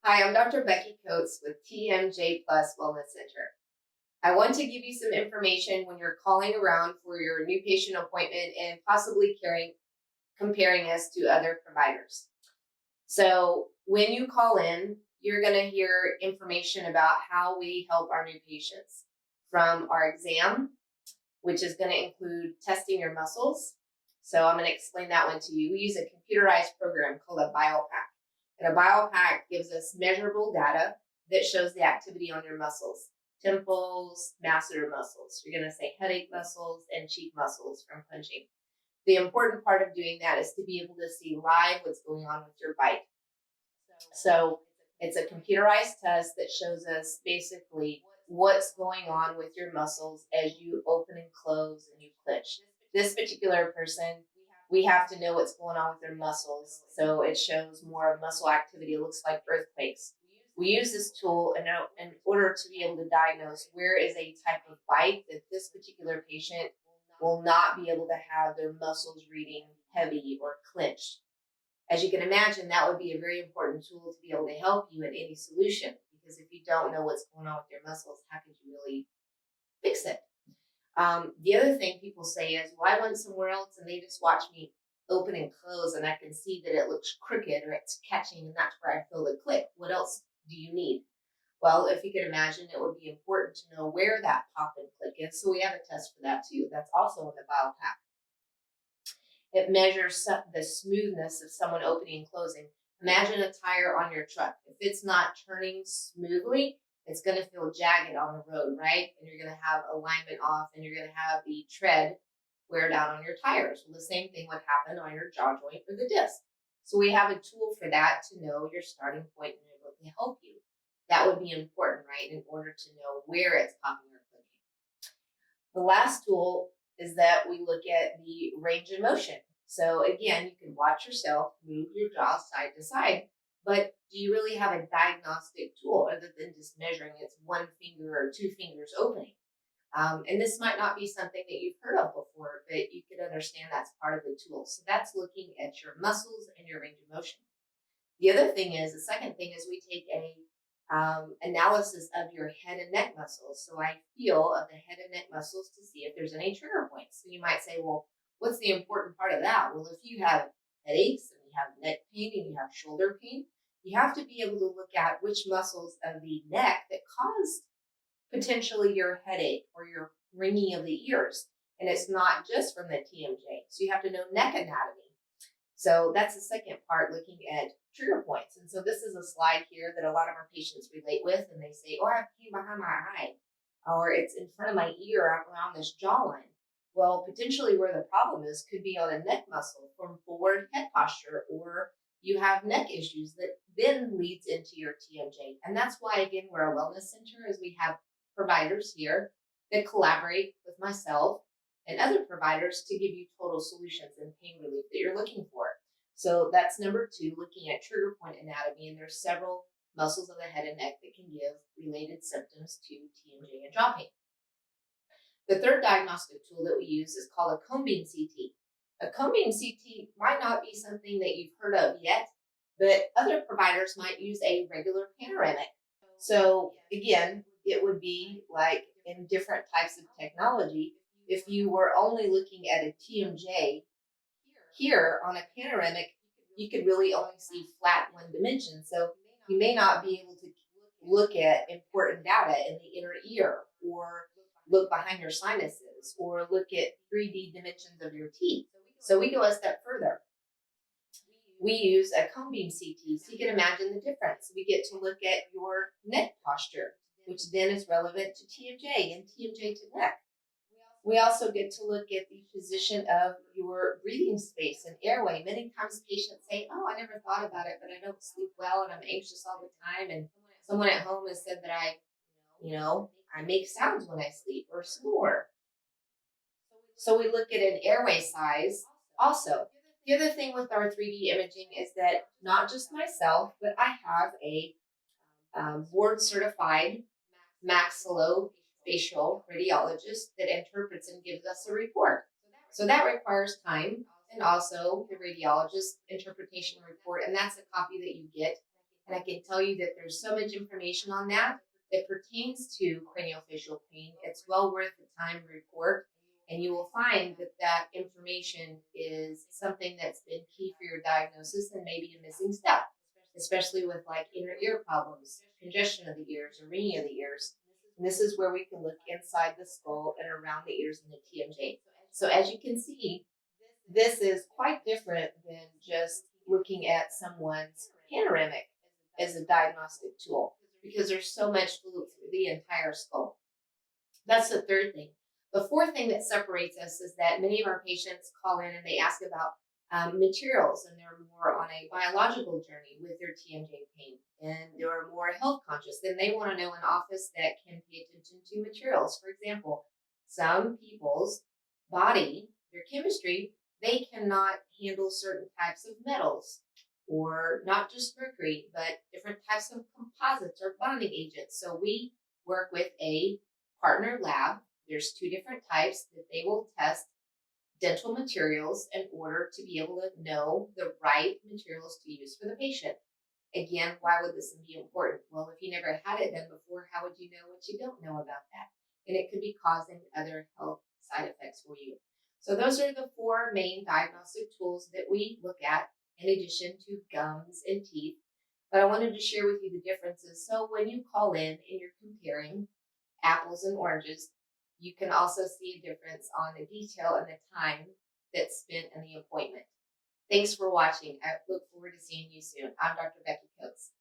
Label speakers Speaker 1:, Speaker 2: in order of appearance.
Speaker 1: Hi, I'm Dr. Becky Coates with TMJ Plus Wellness Center. I want to give you some information when you're calling around for your new patient appointment and possibly comparing us to other providers. So when you call in, you're going to hear information about how we help our new patients, from our exam, which is going to include testing your muscles. So I'm going to explain that one to you. We use a computerized program called a BioPack. And a BioPack gives us measurable data that shows the activity on your muscles, temples, masseter muscles. You're going to say headache muscles and cheek muscles from punching. The important part of doing that is to be able to see live what's going on with your bite. So it's a computerized test that shows us basically what's going on with your muscles as you open and close and you clench. This particular person, we have to know what's going on with their muscles. So it shows more muscle activity. It looks like earthquakes. We use this tool in order to be able to diagnose where is a type of bite that this particular patient will not be able to have their muscles reading heavy or clenched. As you can imagine, that would be a very important tool to be able to help you in any solution, because if you don't know what's going on with your muscles, how could you really fix it? The other thing people say is, well, I went somewhere else and they just watch me open and close and I can see that it looks crooked or it's catching and that's where I feel the click. What else do you need? Well, if you can imagine, it would be important to know where that pop and click is. So we have a test for that too. That's also in the BioPack. It measures the smoothness of someone opening and closing. Imagine a tire on your truck. If it's not turning smoothly, it's going to feel jagged on the road, right? And you're going to have alignment off and you're going to have the tread wear down on your tires. Well, the same thing would happen on your jaw joint or the disc. So we have a tool for that to know your starting point and able to help you. That would be important, right, in order to know where it's popping or clicking. The last tool is that we look at the range of motion. So again, you can watch yourself move your jaw side to side, but do you really have a diagnostic tool other than just measuring it's one finger or two fingers opening? And this might not be something that you've heard of before, but you could understand that's part of the tool. So that's looking at your muscles and your range of motion. The second thing is we take a analysis of your head and neck muscles. So I feel of the head and neck muscles to see if there's any trigger points. So you might say, well, what's the important part of that? Well, if you have headaches and you have neck pain and you have shoulder pain, you have to be able to look at which muscles of the neck that caused potentially your headache or your ringing of the ears. And it's not just from the TMJ. So you have to know neck anatomy. So that's the second part, looking at trigger points. And so this is a slide here that a lot of our patients relate with, and they say, oh, I have pain behind my eye, or it's in front of my ear around this jawline. Well, potentially where the problem is could be on a neck muscle from forward head posture, or you have neck issues that then leads into your TMJ. And that's why, again, we're a wellness center, is we have providers here that collaborate with myself and other providers to give you total solutions and pain relief that you're looking for. So that's number 2, looking at trigger point anatomy. And there's several muscles of the head and neck that can give related symptoms to TMJ and jaw pain. The third diagnostic tool that we use is called a cone beam CT. A cone beam CT might not be something that you've heard of yet, but other providers might use a regular panoramic. So again, it would be like in different types of technology. If you were only looking at a TMJ here on a panoramic, you could really only see flat one dimension. So you may not be able to look at important data in the inner ear, or look behind your sinuses, or look at 3D dimensions of your teeth. So we go a step further. We use a cone beam CT, so you can imagine the difference. We get to look at your neck posture, which then is relevant to TMJ and TMJ to neck. We also get to look at the position of your breathing space and airway. Many times patients say, oh, I never thought about it, but I don't sleep well and I'm anxious all the time. And someone at home has said that I make sounds when I sleep or snore. So we look at an airway size also. The other thing with our 3D imaging is that not just myself, but I have a board certified maxillofacial radiologist that interprets and gives us a report. So that requires time, and also the radiologist interpretation report, and that's a copy that you get And I can tell you that there's so much information on that that pertains to craniofacial pain. It's well worth the time to report. And you will find that that information is something that's been key for your diagnosis and maybe a missing step, especially with like inner ear problems, congestion of the ears, or ringing of the ears. And this is where we can look inside the skull and around the ears in the TMJ. So as you can see, this is quite different than just looking at someone's panoramic as a diagnostic tool because there's so much to look through the entire skull. That's the third thing. The fourth thing that separates us is that many of our patients call in and they ask about materials, and they're more on a biological journey with their TMJ pain, and they're more health conscious. Then they want to know an office that can pay attention to materials. For example, some people's body, their chemistry, they cannot handle certain types of metals, or not just mercury, but different types of composites or bonding agents. So we work with a partner lab. There's two different types that they will test dental materials in order to be able to know the right materials to use for the patient. Again, why would this be important? Well, if you never had it done before, how would you know what you don't know about that? And it could be causing other health side effects for you. So those are the four main diagnostic tools that we look at in addition to gums and teeth. But I wanted to share with you the differences. So when you call in and you're comparing apples and oranges, you can also see a difference on the detail and the time that's spent in the appointment. Thanks for watching. I look forward to seeing you soon. I'm Dr. Becky Coates.